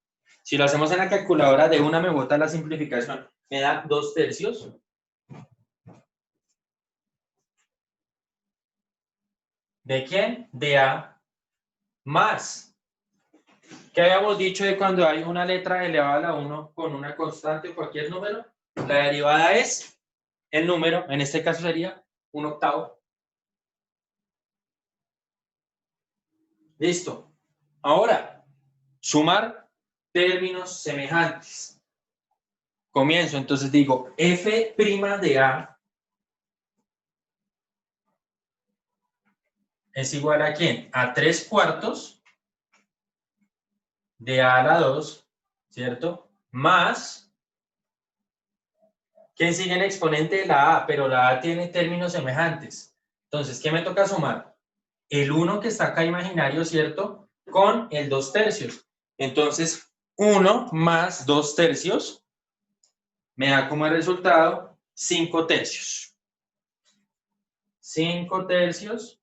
Si lo hacemos en la calculadora de una, me bota la simplificación. Me da 2 tercios. ¿De quién? De A más. ¿Qué habíamos dicho de cuando hay una letra elevada a la 1 con una constante o cualquier número? La derivada es el número, en este caso sería un octavo. Listo. Ahora, sumar términos semejantes. Comienzo, entonces digo f' de A es igual a ¿quién? A 3 cuartos de A a la 2, ¿cierto? Más, ¿quién sigue en exponente de la A? Pero la A tiene términos semejantes. Entonces, ¿qué me toca sumar? El 1 que está acá imaginario, ¿cierto? Con el 2 tercios. Entonces, 1 más 2 tercios me da como resultado 5 tercios. 5 tercios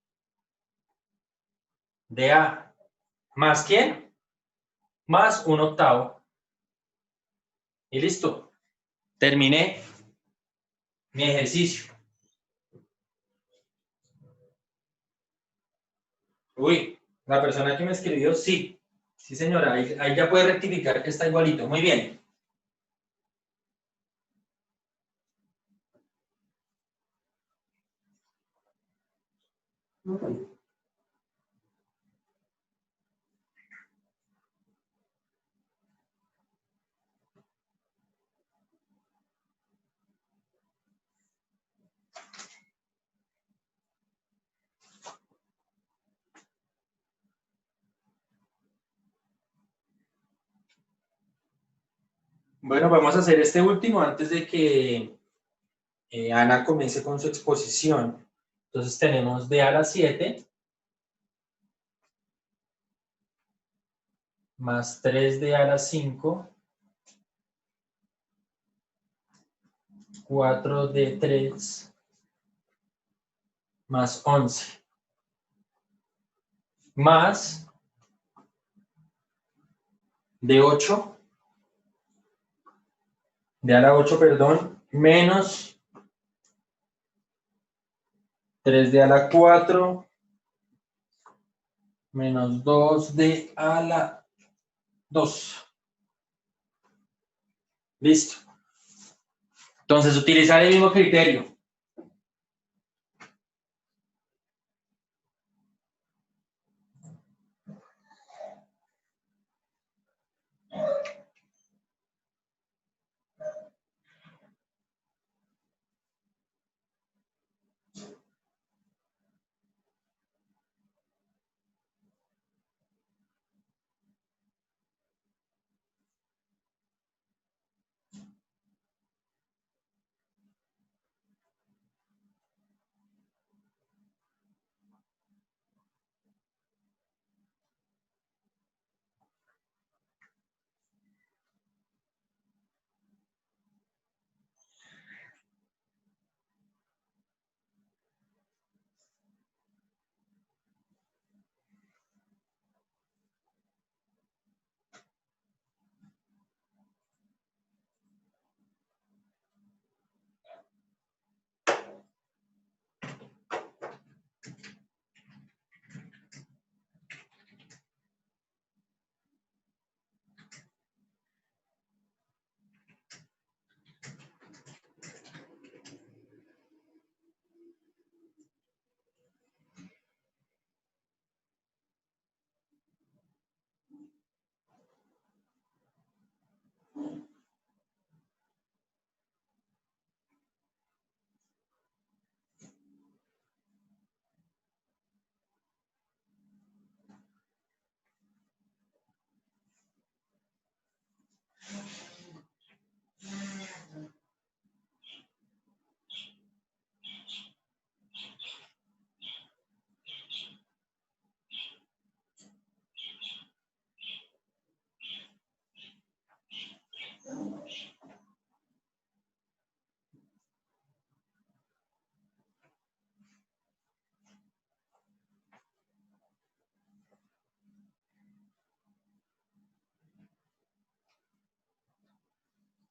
de A. ¿Más quién? Más un octavo. Y listo. Terminé mi ejercicio. Uy, la persona que me escribió, sí. Sí, señora, ahí ya puede rectificar que está igualito. Muy bien. Bueno, vamos a hacer este último antes de que Ana comience con su exposición. Entonces tenemos d a la 7 más 3d a la 5, 4d3 más 11, más d8, d a la 8, perdón, menos 3d a la 4, menos 2d a la 2. Listo. Entonces, utilizar el mismo criterio.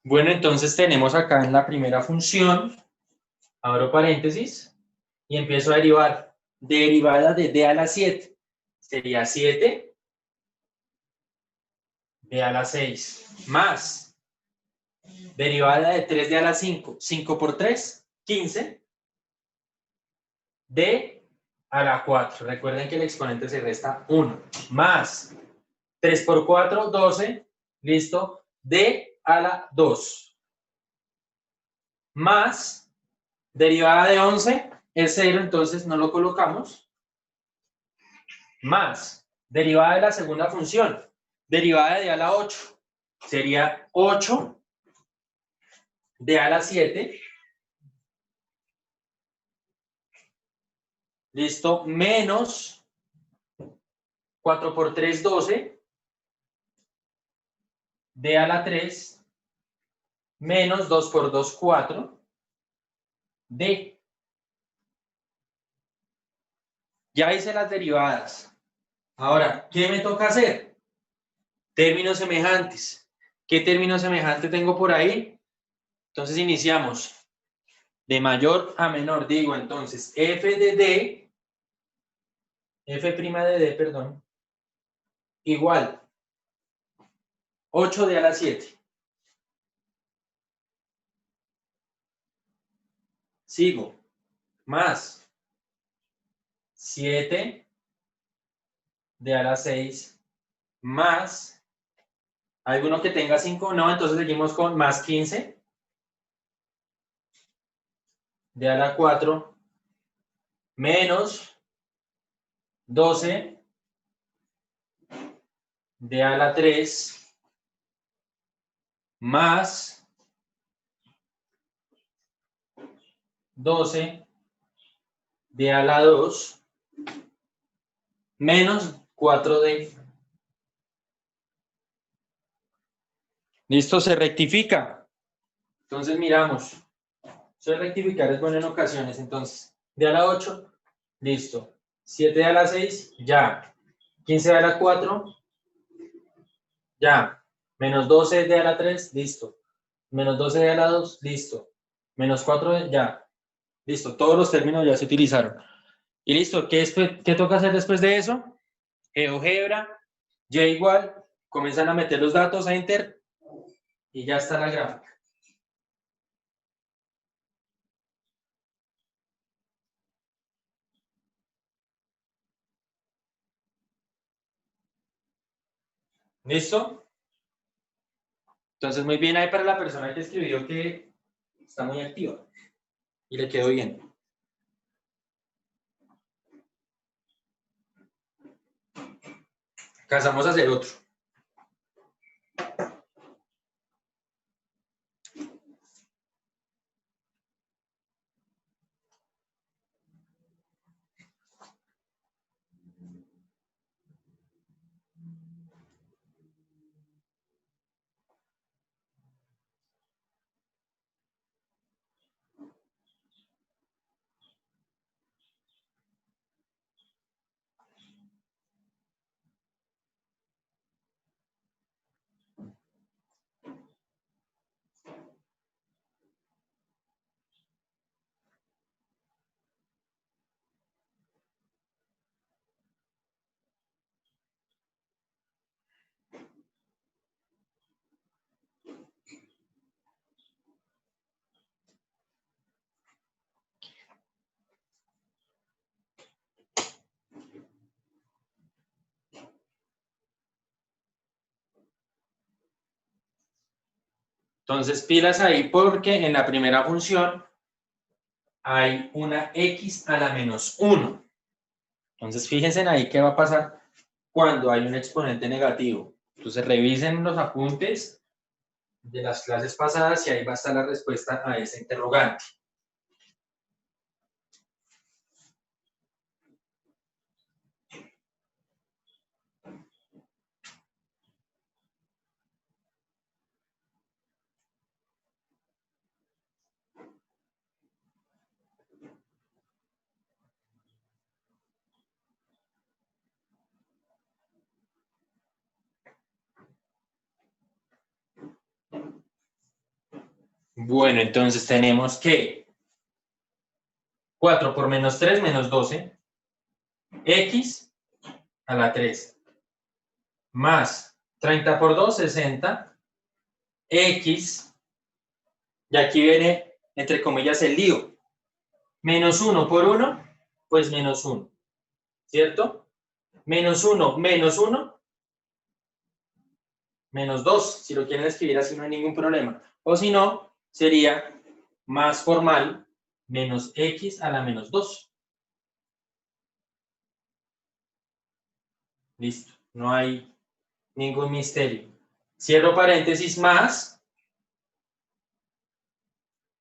Bueno, entonces tenemos acá en la primera función, abro paréntesis, y empiezo a derivar. Derivada de d a la 7 sería 7 d a la 6 más derivada de 3d a la 5. 5 por 3, 15 d a la 4. Recuerden que el exponente se resta 1. Más 3 por 4, 12. Listo. D a la 2. Más derivada de 11 es 0, entonces no lo colocamos. Más derivada de la segunda función. Derivada de d a la 8. Sería 8 d a la 7. Listo. Menos 4 por 3, 12. D a la 3. Menos 2 por 2, 4. D. Ya hice las derivadas. Ahora, ¿qué me toca hacer? Términos semejantes. ¿Qué término semejante tengo por ahí? Entonces iniciamos de mayor a menor. Digo entonces f de d, f' de d, perdón, igual 8d a la 7. Sigo, más 7 d a la 6, más, ¿alguno que tenga 5? No, entonces seguimos con más 15 d a la 4, menos 12 d a la 3, más 12 d a la 2, menos 4d. ¿Listo? Se rectifica. Entonces miramos. Eso de rectificar es bueno en ocasiones. Entonces, d a la 8, listo. 7 a la 6, ya. 15 a la 4, ya. Menos 12 d a la 3, listo. Menos 12 d a la 2, listo. Menos 4, ya. Listo, todos los términos ya se utilizaron. Y listo, ¿qué toca hacer después de eso? GeoGebra, y igual, comienzan a meter los datos a Enter y ya está la gráfica. ¿Listo? Entonces, muy bien ahí para la persona que escribió que está muy activa y le quedó bien. Alcanzamos a hacer otro. Entonces, pilas ahí porque en la primera función hay una x a la menos 1. Entonces, fíjense en ahí qué va a pasar cuando hay un exponente negativo. Entonces, revisen los apuntes de las clases pasadas y ahí va a estar la respuesta a ese interrogante. Bueno, entonces tenemos que 4 por menos 3, menos 12, x a la 3, más 30 por 2, 60, x, y aquí viene, entre comillas, el lío. Menos 1 por 1, pues menos 1, ¿cierto? Menos 1, menos 1, menos 2, si lo quieren escribir así no hay ningún problema. O si no, sería más formal, menos x a la menos 2. Listo, no hay ningún misterio. Cierro paréntesis, más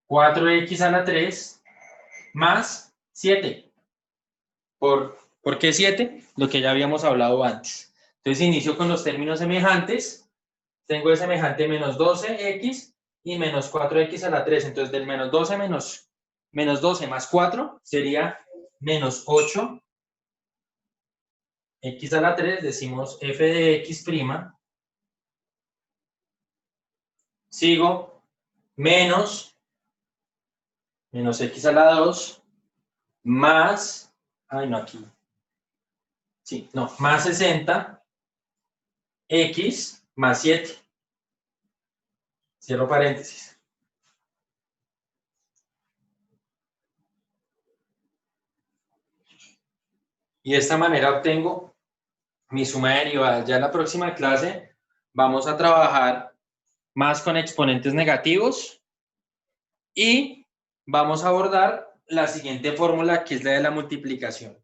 4x a la 3 más 7. ¿Por qué 7? Lo que ya habíamos hablado antes. Entonces inicio con los términos semejantes. Tengo el semejante menos 12x y menos 4x a la 3. Entonces del menos 12 menos 12 más 4 sería menos 8. X a la 3, decimos f de x' Sigo, menos x a la 2, más, ay no, aquí, sí, no, más 60, x más 7. Cierro paréntesis. Y de esta manera obtengo mi suma de derivadas. Ya en la próxima clase vamos a trabajar más con exponentes negativos y vamos a abordar la siguiente fórmula, que es la de la multiplicación.